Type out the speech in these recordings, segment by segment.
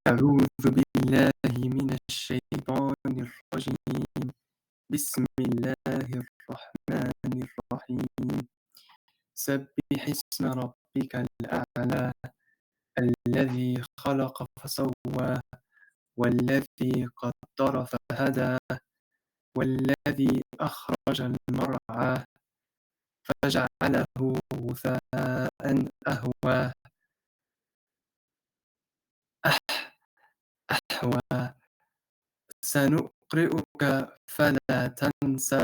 أعوذ بالله من الشيطان الرجيم. بسم الله الرحمن الرحيم. سبح اسم ربك الأعلى الذي خلق فسوى والذي قدر فهدى والذي أخرج المرعى فجعله غثاء أهوى أحوى سنقرئك فلا تنسى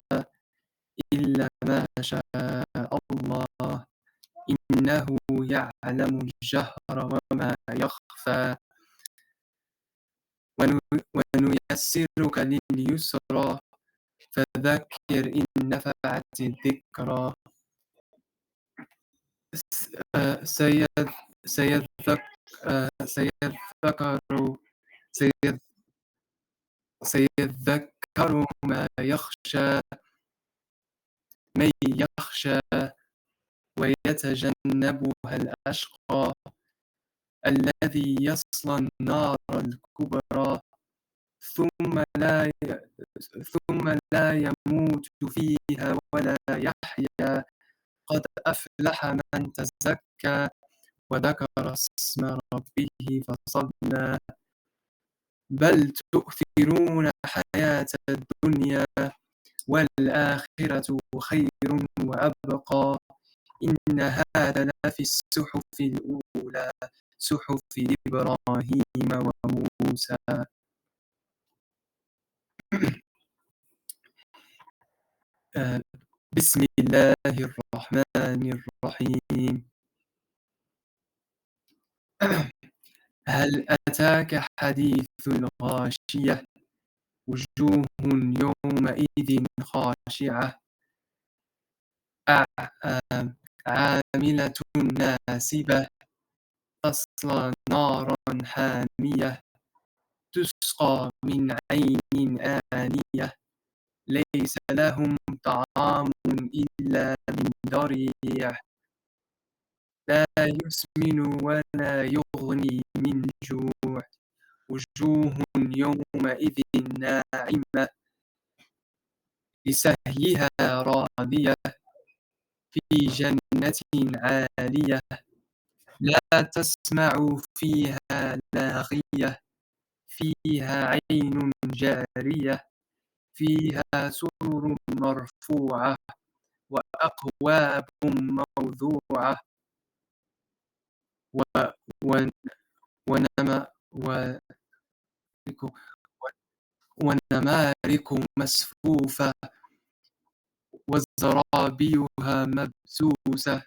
إلا ما شاء الله إنه يعلم الجهر وما يخفى ونيسرك لليسرى فذكر إن نفعت الذكرى سيذكر سيذكر من يخشى ويتجنبها الأشقى الذي يصلى النار الكبرى ثم لا يموت فيها ولا يحيا قد أفلح من تزكى وذكر اسم ربه فصلى بل تؤثرون حياة الدنيا والآخرة خير وأبقى إن هذا لفي الصحف الأولى صحف إبراهيم وموسى. بسم الله الرحمن الرحيم. هل أتاك حديث الغاشية وجوه يومئذ خاشعة عاملة ناصبة تصلى نارا حامية تسقى من عين آنية ليس لهم طعام إلا من ضريع لا يسمن ولا يغني من جوع وجوه يومئذ ناعمة لسعيها راضية في جنة عالية لا تسمع فيها لاغية فيها عين جارية فيها سرر مرفوعة وأكواب موضوعة ونمارق مصفوفة وزرابيها مبثوثة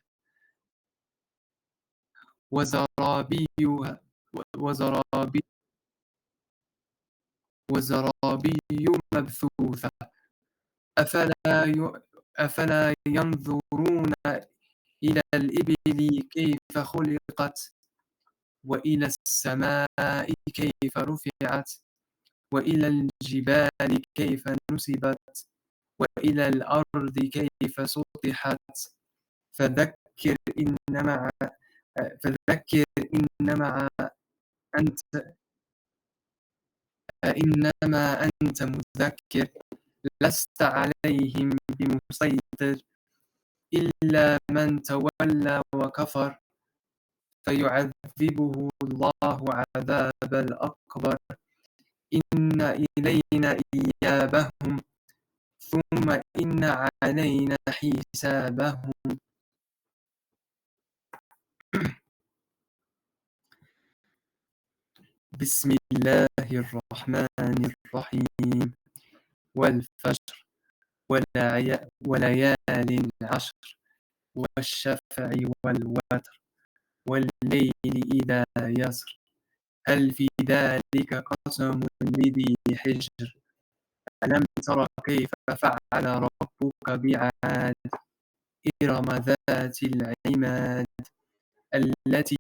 وزرابي مبثوثة أفلا ينظرون إلى الإبل كيف خلقت وإلى السماء كيف رفعت وإلى الجبال كيف نصبت وإلى الأرض كيف سطحت فذكر إنما أنت مذكر لست عليهم بمسيطر إلا من تولى وكفر فيعذبه الله عذاب الأكبر إن إلينا إيابهم ثم إن علينا حسابهم. بسم الله الرحمن الرحيم والفجر وليال عشر والشفع والوتر والليل إذا يسر هل في ذلك قسم لذي حجر ألم تر كيف فعل ربك بعاد إرم ذات العماد التي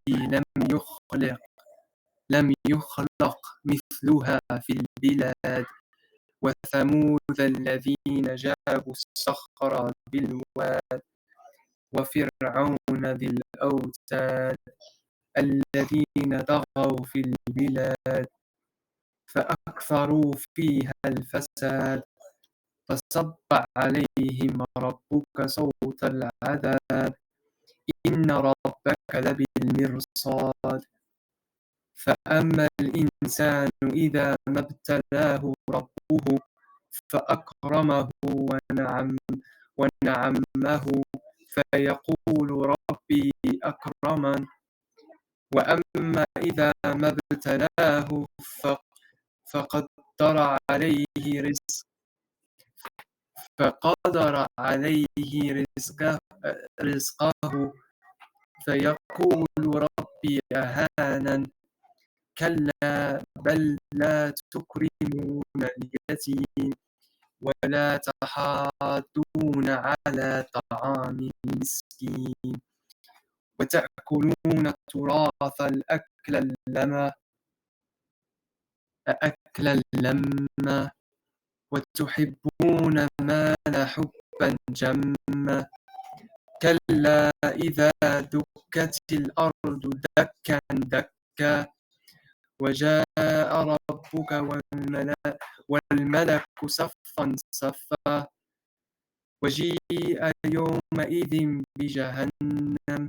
لم يخلق مثلها في البلاد وثمود الذين جابوا الصخر بالواد وفرعون ذي الأوتاد الذين طغوا في البلاد فأكثروا فيها الفساد فصب عليهم ربك صوت العذاب إن ربك لبالمرصاد فأما الإنسان إذا ما ابتلاه ربه فأكرمه ونعمه فيقول ربي أكرمن وأما إذا ما ابتلاه فقدر عليه رزقه فقدر عليه رزقه فيقول ربي أهانن كلا بل لا تكرمون اليتيم ولا تحاضون على طعام المسكين وتأكلون التراث أكلا لما وتحبون المال حبا جما كلا إذا دكت الأرض دكا دكا وجاء ربك والملك صفا صفا وجيء يومئذ بجهنم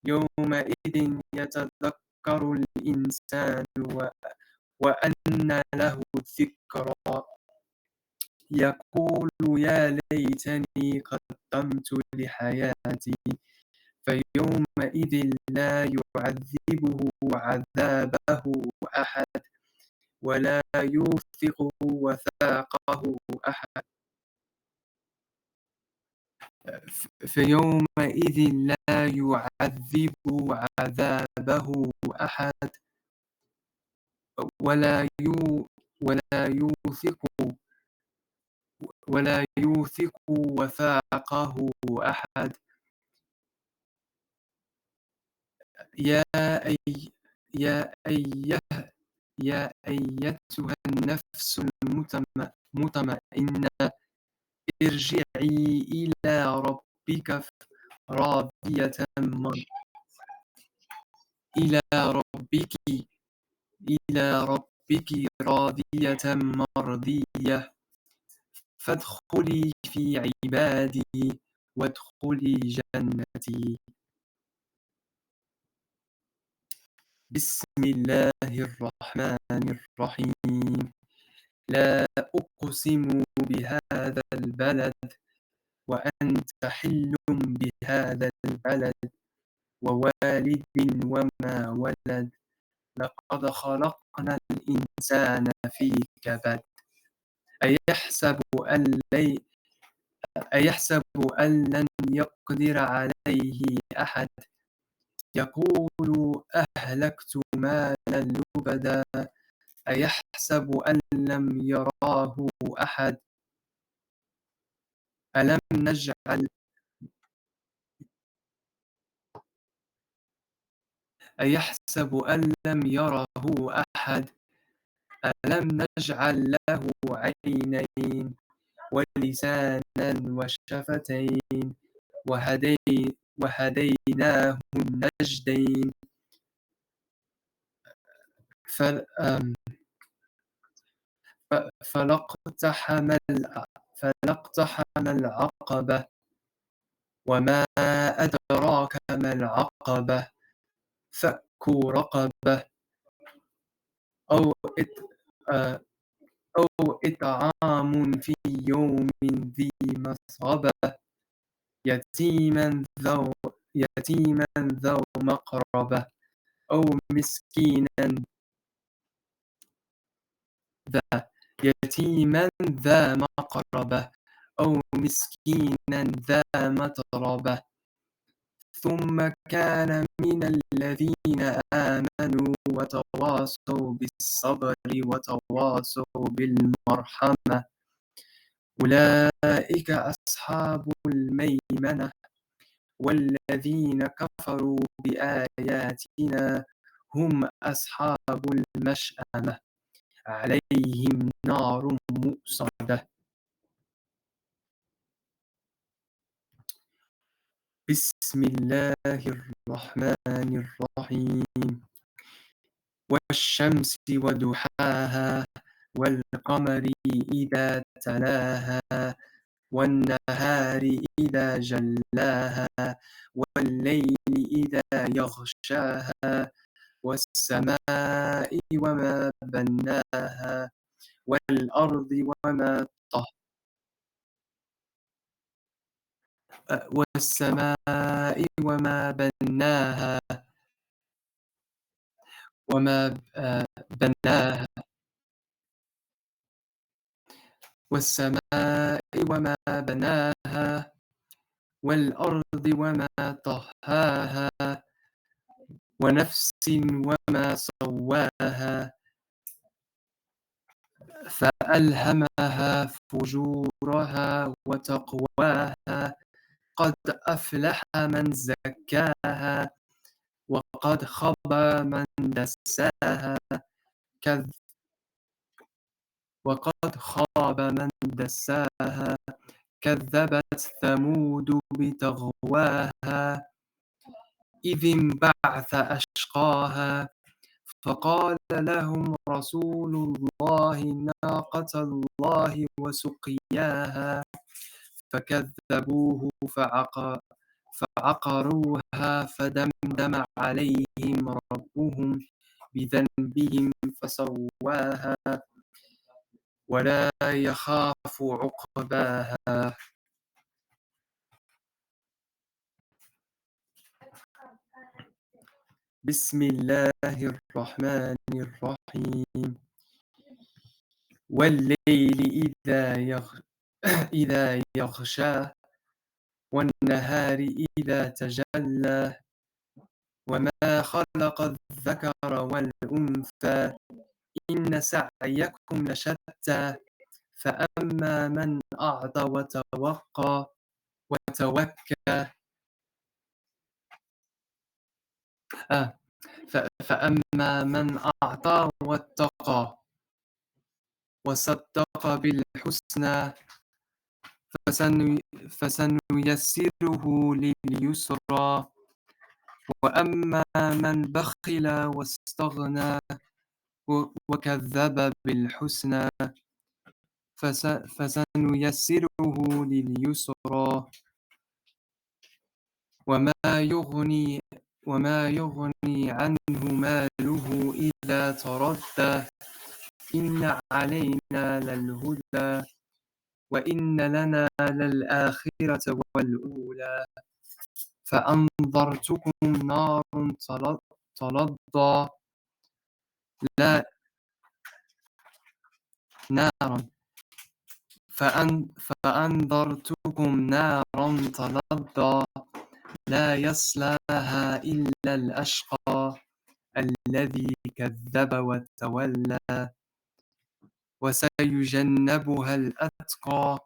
يومئذ يتذكر الإنسان وأنى له الذكرى يقول يا ليتني قدمت لحياتي فيومئذ لا يعذبه عذابه أحد ولا يوثق وثاقه أحد فيومئذ لا يعذب عذابه أحد ولا ولا يوثق وثاقه أحد يا أي يا أيه يا أيتها النفس المطمئنة ارجعي إلى ربك راضية إلى ربك راضية مرضية فادخلي في عبادي وادخلي جنتي بسم الله الرحمن الرحيم لا أقسم بهذا البلد وأنت حل بهذا البلد ووالد وما ولد لقد خلقنا الإنسان في كبد أيحسب أن لن يقدر عليه أحد يقول أهلكت مالا لبدا أيحسب أن لم يراه أحد ألم نجعل أيحسب أن لم يره أحد ألم نجعل له عينين ولسانا وشفتين وهديناه النجدين فلاقتحم العقبة وما أدراك ما العقبة فك رقبة أو إطعام في يوم ذي مسغبة يتيما ذو مقربة أو مسكينا ذا مقربة أو مسكينا ذا متربة ثم كان من الذين آمنوا وتواصوا بالصبر وتواصوا بالمرحمة أولئك أصحاب الميمنة والذين كفروا بآياتنا هم أصحاب المشأمة عليهم نار مؤصدة بسم الله الرحمن الرحيم والشمس وضحاها والقمر إذا تلاها والنهار إذا جلاها والليل إذا يغشاها والسماء وما بناها والأرض وما والسماء وما بناها وما بناها والسماء وما بناها والأرض وما طحاها ونفس وما سواها فألهمها فجورها وتقواها قد أفلح من زكاها وقد خاب من دساها كذ وقد خاب من دساها كذبت ثمود بطغواها إذ انبعث أشقاها فقال لهم رسول الله ناقة الله وسقياها فكذبوه فعقروها فدمدم عليهم ربهم بذنبهم فسواها ولا يخاف عقباها بسم الله الرحمن الرحيم والليل إذا يغشى والنهار إذا تجلى وما خلق الذكر والأنثى إن سعيكم لشتى فأما من أعطى وتوكى فأما من أعطى واتقى وصدق بالحسنى فسنيسره لليسرى وأما من بخل واستغنى وكذب بالحسنى فسنيسره لليسرى وما يغني عنه ماله إذا تردى إن علينا للهدى وإن لنا للآخرة والأولى فأنذرتكم نارا تلظى لا نارا فأنذرتكم نارا تلظى لا يصلاها إلا الأشقى الذي كذب وتولى وسيجنبها الأتقى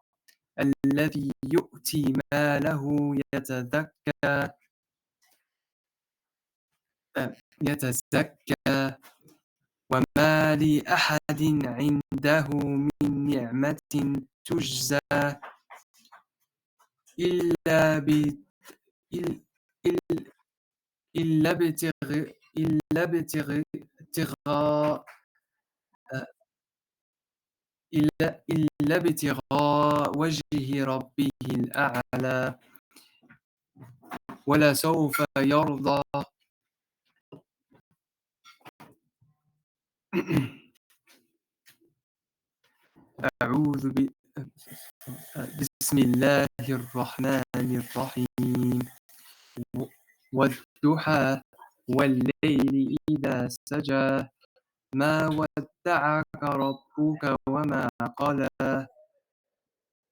الذي يؤتي ماله يتزكى وما لأحد عنده من نعمة تجزى إلا إلا ابتغاء وجه ربه الأعلى ولسوف يرضى أعوذ بسم الله الرحمن الرحيم والضحى والليل إذا سجى ما ودعك ربك وما قلى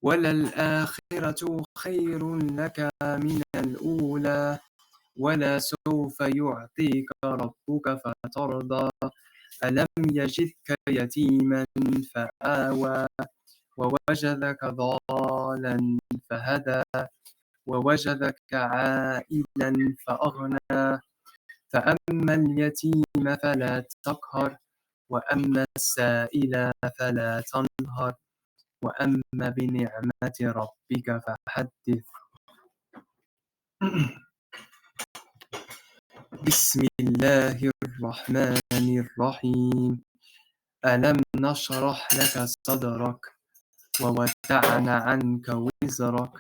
وللآخرة خير لك من الأولى ولسوف يعطيك ربك فترضى ألم يجدك يتيما فآوى ووجدك ضالا فهدى ووجدك عائلا فأغنى فأما اليتيم فلا تقهر وأما السائل فلا تنهر وأما بنعمة ربك فحدث بسم الله الرحمن الرحيم. ألم نشرح لك صدرك ووضعنا عنك وزرك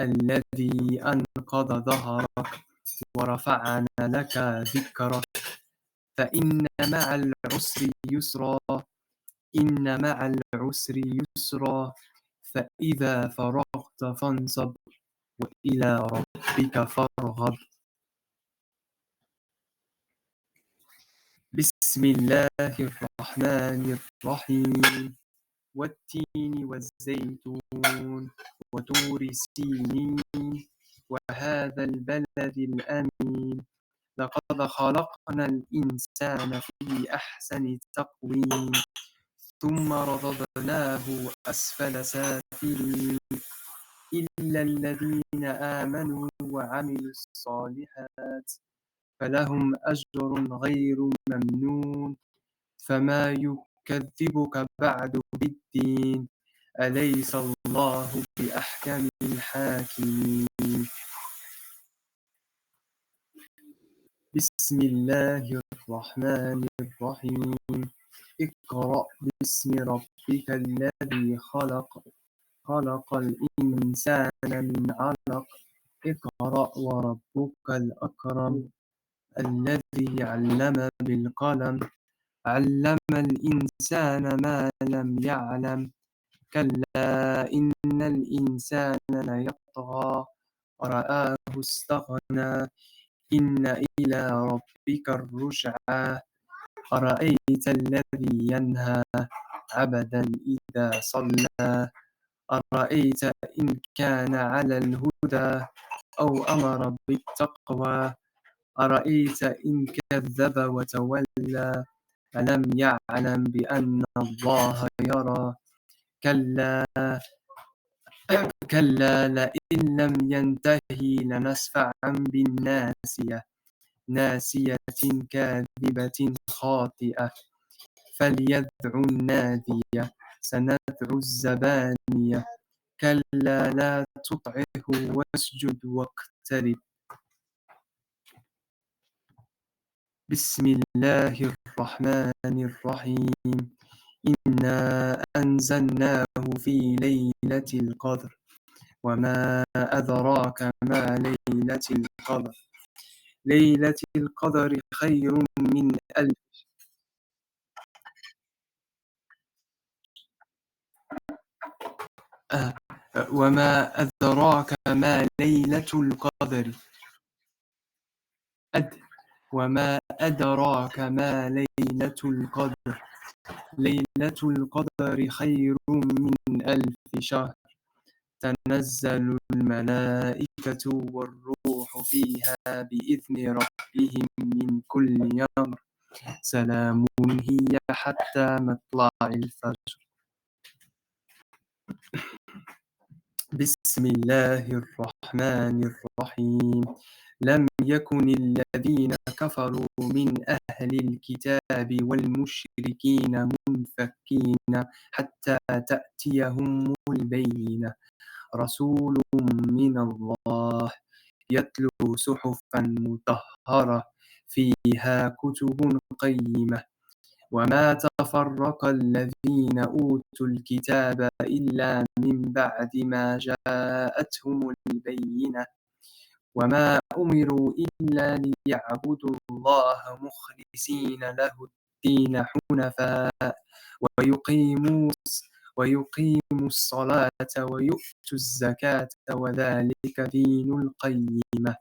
الذي أنقض ظهرك ورفعنا لك ذكرك فإن مع العسر يسرا إن مع العسر يسرا فإذا فرغت فانصب وإلى ربك فارغب. بسم الله الرحمن الرحيم. والتين والزيتون وطور سينين وهذا البلد الأمين لقد خلقنا الإنسان في أحسن تقويم ثم رددناه أسفل سافلين إلا الذين آمنوا وعملوا الصالحات فلهم أجر غير ممنون فما يكذبك بعد بالدين أليس الله بأحكم الحاكمين. بسم الله الرحمن الرحيم. اقرأ باسم ربك الذي خلق خلق الإنسان من علق اقرأ وربك الأكرم الذي علم بالقلم علم الإنسان ما لم يعلم كلا إن الإنسان ليطغى ورآه استغنى إن إلى ربك الرجعى أرأيت الذي ينهى عبدا إذا صلى أرأيت إن كان على الهدى أو أمر بالتقوى أرأيت إن كذب وتولى ألم يعلم بأن الله يرى كلا كلا لئن لم ينتهي لنسفعا بالناسية ناسية كاذبة خاطئة فليدع النادية سندع الزبانية كلا لا تطعه واسجد واقترب. بسم الله الرحمن الرحيم. إنا أنزلناه في ليلة القدر وما أدراك ما ليلة القدر ليلة القدر خير من ألف آه. وما أدراك ما ليلة القدر وما أدراك ما ليلة القدر ليلة القدر خير من ألف شهر تنزل الملائكة والروح فيها بإذن ربهم من كل أمر سلام هي حتى مطلع الفجر. بسم الله الرحمن الرحيم. لم يكن الذين كفروا من أهل الكتاب والمشركين منفكين حتى تأتيهم البينة رسول من الله يتلو صحفا مطهرة فيها كتب قيمة وما تفرق الذين أوتوا الكتاب إلا من بعد ما جاءتهم البينة وما أمروا إلا ليعبدوا الله مخلصين له الدين حنفاء ويقيموا ويقيموا الصلاة ويؤتوا الزكاة وذلك دين القيمة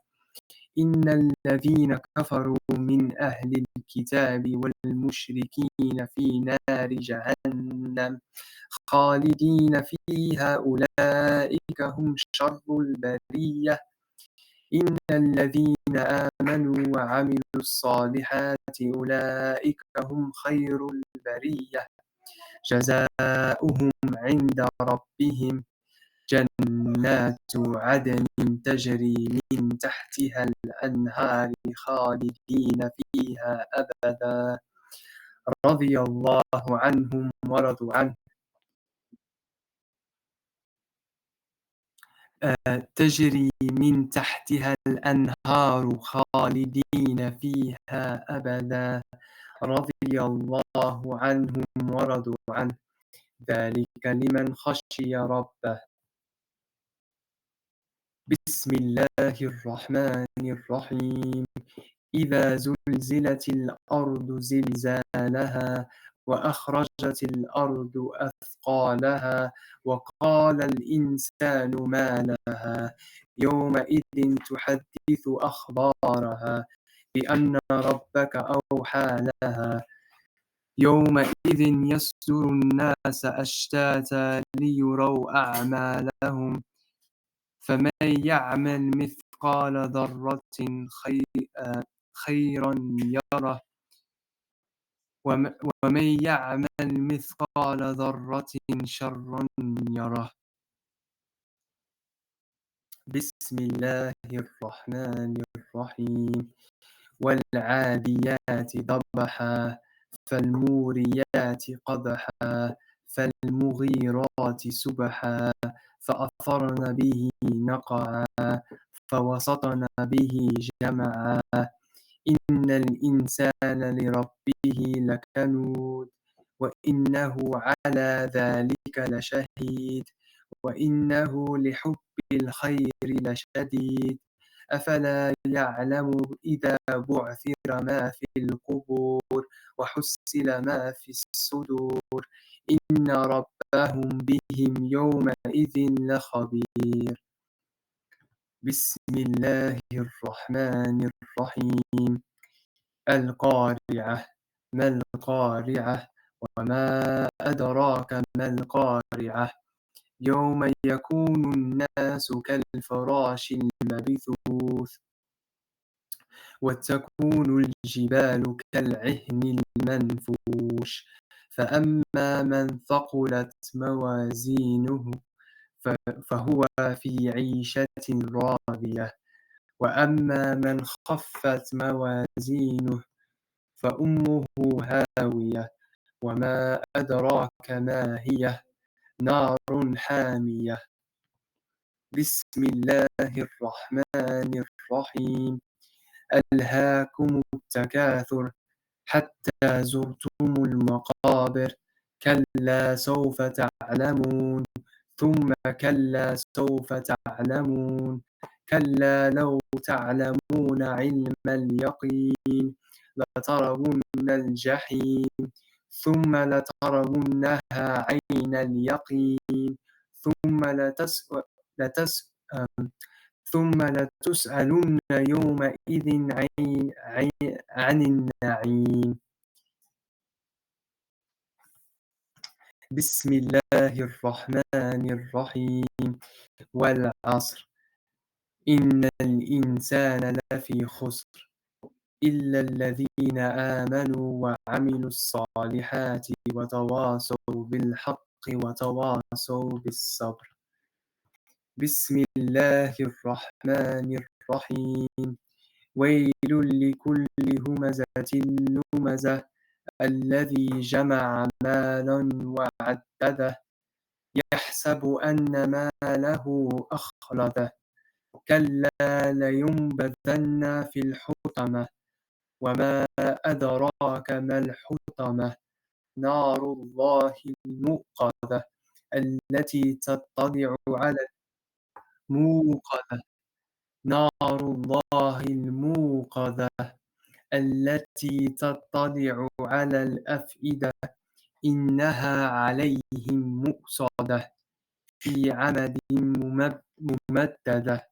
إن الذين كفروا من أهل الكتاب والمشركين في نار جهنم خالدين فيها أولئك هم شر البرية إن الذين آمنوا وعملوا الصالحات أولئك هم خير البرية جزاؤهم عند ربهم جنات عدن تجري من تحتها الأنهار خالدين فيها أبدا رضي الله عنهم ورضوا عنه تجري من تحتها الأنهار خالدين فيها أبدا رضي الله عنهم ورضوا عنه ذلك لمن خشي ربه. بسم الله الرحمن الرحيم. إذا زلزلت الأرض زلزالها وأخرجت الأرض أثقالها وقال الإنسان ما لها يومئذ تحدث أخبارها بأن ربك أوحى لها يومئذ يصدر الناس أشتاتا ليروا أعمالهم فمن يعمل مثقال ذرة خيرا يره ومن يعمل مثقال ذرة شرا يره. بسم الله الرحمن الرحيم. والعاديات ضبحا فالموريات قدحا فالمغيرات سبحا فأثرن به نقعا فوسطن به جمعا إن الإنسان لربه لكنود وإنه على ذلك لشهيد وإنه لحب الخير لشديد أفلا يعلم إذا بعثر ما في القبور وحصل ما في الصدور إن ربهم بهم يومئذ لخبير. بسم الله الرحمن الرحيم. القارعة ما القارعة وما أدراك ما القارعة يوم يكون الناس كالفراش المبثوث وتكون الجبال كالعهن المنفوش فأما من ثقلت موازينه فهو في عيشة راضية وأما من خفت موازينه فأمه هاوية وما أدراك ما هي نار حامية. بسم الله الرحمن الرحيم. ألهاكم التكاثر حتى زرتم المقابر كلا سوف تعلمون ثم كلا سوف تعلمون كلا لو تعلمون علم اليقين لترون الجحيم ثم لترونها عين اليقين ثم لتس... ثم لتسألن يومئذ عن النعيم. بسم الله الرحمن الرحيم. والعصر إن الإنسان لفي خسر إلا الذين آمنوا وعملوا الصالحات وتواصوا بالحق وتواصوا بالصبر. بسم الله الرحمن الرحيم. ويل لكل همزة لمزة الذي جمع مالا وعدده يحسب أن ماله أخلده كلا لينبذن في الحطمة وما أدراك ما الحطمة نار الله الموقدة التي تطلع على الموقدة نار الله الموقدة التي تطلع على الأفئدة إنها عليهم مؤصدة في عمد ممددة.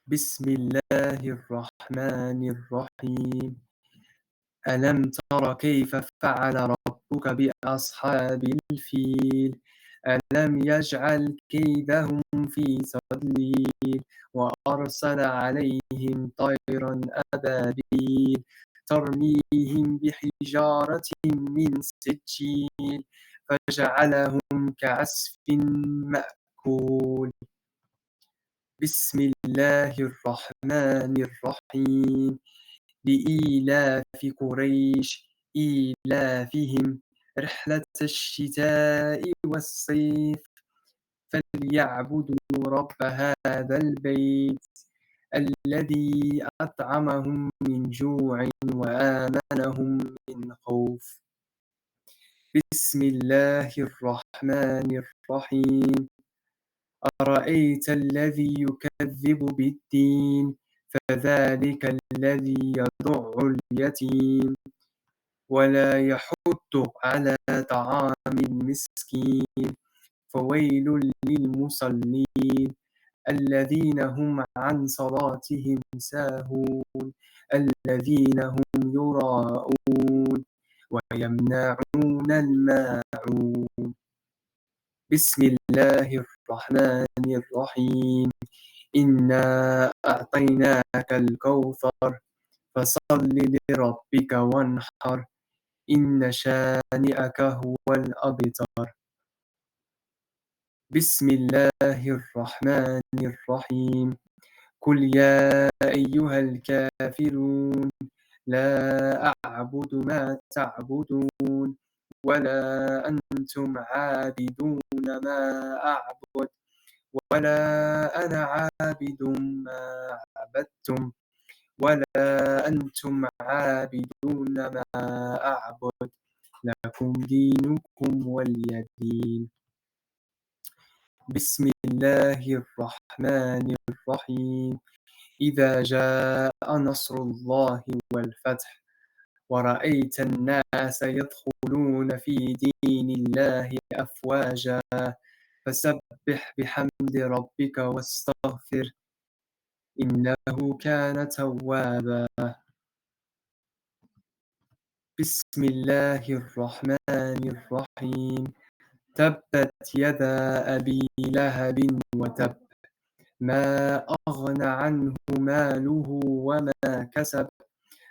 بسم الله الرحمن الرحيم. ألم تر كيف فعل ربك بأصحاب الفيل ألم يجعل كيدهم في تضليل وأرسل عليهم طيرا أبابيل ترميهم بحجارة من سجيل فجعلهم كعصف مأكول. بسم الله الرحمن الرحيم. لإيلاف قريش إيلافهم رحلة الشتاء والصيف فليعبدوا رب هذا البيت الذي أطعمهم من جوع وآمنهم من خوف. بسم الله الرحمن الرحيم. أرأيت الذي يكذب بالدين فذلك الذي يدع اليتيم ولا يحض على طعام المسكين فويل للمصلين الذين هم عن صلاتهم ساهون الذين هم يراءون ويمنعون الماعون. بسم الله الرحمن الرحيم. إنا أعطيناك الكوثر فصل لربك وانحر إن شانئك هو الأبتر. بسم الله الرحمن الرحيم. قل يا أيها الكافرون لا أعبد ما تعبدون ولا أنتم عابدون ما أعبد ولا أنا عابد ما عبدتم ولا أنتم عابدون ما أعبد لكم دينكم ولي دين. بسم الله الرحمن الرحيم. إذا جاء نصر الله والفتح ورأيت الناس يدخلون في دين الله أفواجا فسبح بحمد ربك واستغفر إنه كان توابا. بسم الله الرحمن الرحيم. تبت يدا أبي لهب وتب ما أغنى عنه ماله وما كسب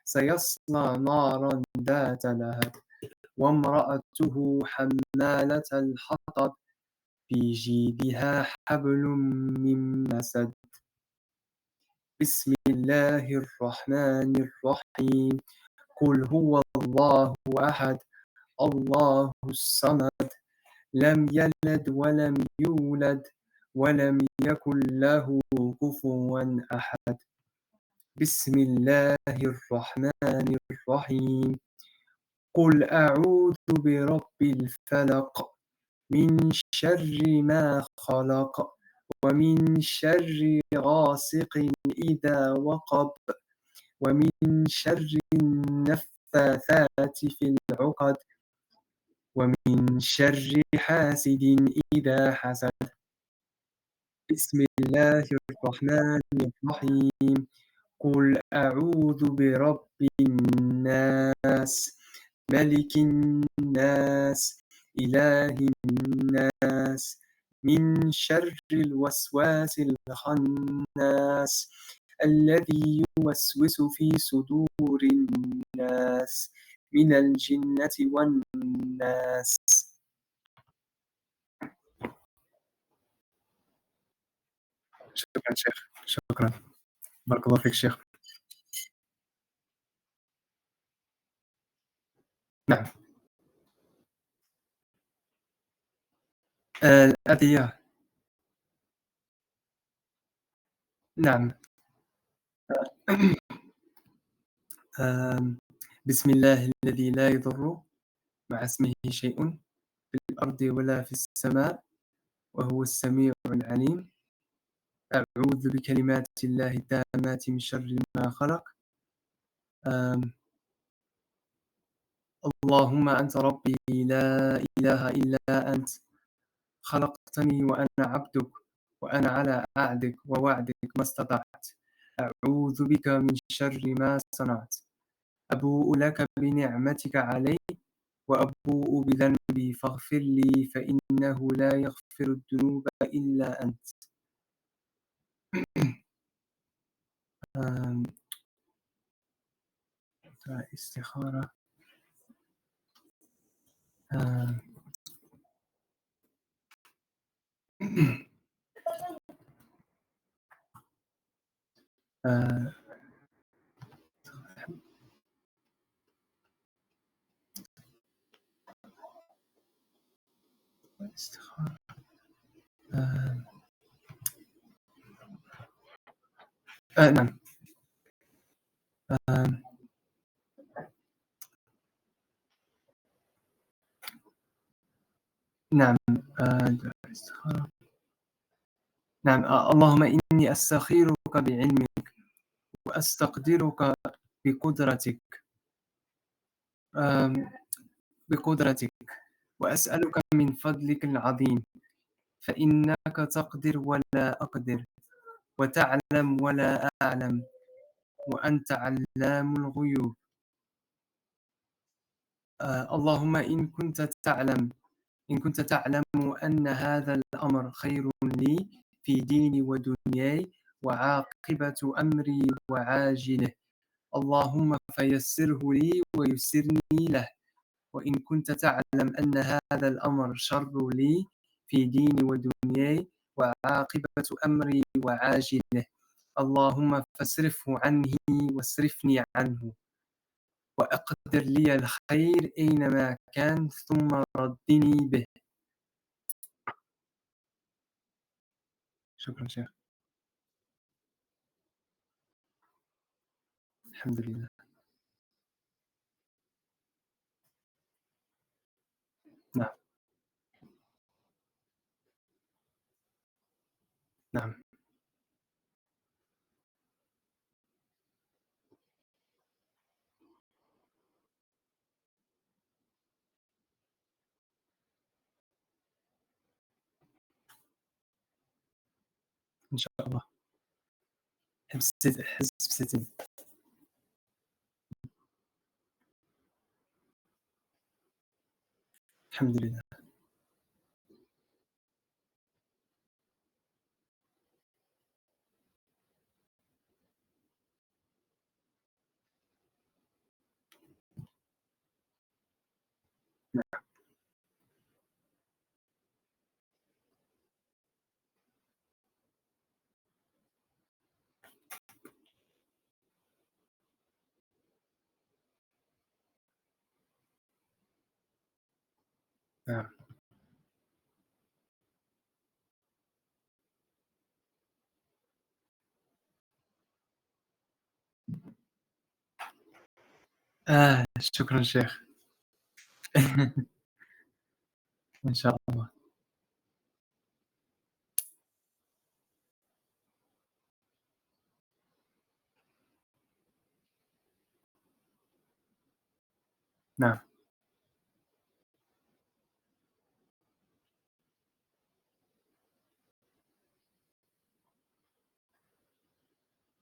سيصلى نارا ذات لهب وامرأته حمالة الحطب في جيدها حبل من مسد. بسم الله الرحمن الرحيم. قل هو الله أحد الله الصمد لم يلد ولم يولد ولم يكن له كفوا أحد. بسم الله الرحمن الرحيم. قل أعوذ برب الفلق من شر ما خلق ومن شر غاسق إذا وقب ومن شر النفاثات في العقد ومن شر حاسد إذا حسد. بسم الله الرحمن الرحيم. قل أعوذ برب الناس ملك الناس إله الناس من شر الوسواس الخناس الذي يوسوس في صدور الناس من الجنة والناس. شكرا شيخ. شكرا. بارك الله فيك شيخ. نعم. الأدعية. نعم. بسم الله الذي لا يضر مع اسمه شيء في الأرض ولا في السماء وهو السميع العليم. أعوذ بكلمات الله التامات من شر ما خلق. اللهم أنت ربي لا إله إلا أنت خلقتني وأنا عبدك وأنا على عهدك ووعدك ما استطعت أعوذ بك من شر ما صنعت أبوء لك بنعمتك علي وأبوء بذنبي فاغفر لي فإنه لا يغفر الذنوب إلا أنت. استخارة. استخارة. نعم. آمم نعم. دعاء الاستخارة. نعم. اللهم إني أستخيرك بعلمك وأستقدرك بقدرتك. آمم بقدرتك، وأسألك من فضلك العظيم، فإنك تقدر ولا أقدر، وتعلم ولا أعلم، وأنت علام الغيوب. اللهم إن كنت تعلم أن هذا الأمر خير لي في ديني ودنياي وعاقبة أمري وعاجله، اللهم فيسره لي ويسرني له. وإن كنت تعلم أن هذا الأمر شر لي في ديني ودنياي وعاقبة أمري وعاجله، اللهم فاصرفه عني واصرفني عنه، وأقدر لي الخير أينما كان ثم ردني به. شكرا شيخ. الحمد لله. نعم. نعم. إن شاء الله. حزب ستين. الحمد لله. نعم. نعم. شكرا شيخ. إن شاء الله. نعم.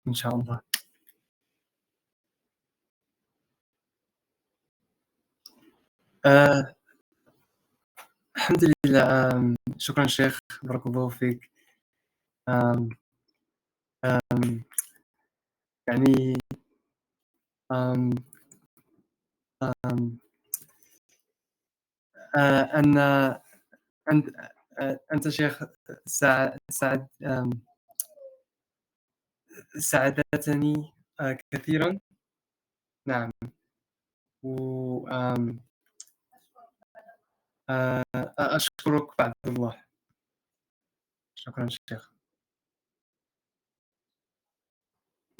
إن شاء الله. آآ الحمد لله. شكرًا شيخ، بارك الله فيك. آمم، آمم، يعني آمم، آمم، أن أنت أنت شيخ ساعدتني كثيرًا. نعم. و أشكرك بعد الله. شكرًا شيخ.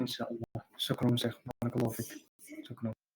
إن شاء الله. شكرًا شيخ، بارك الله فيك. شكرًا.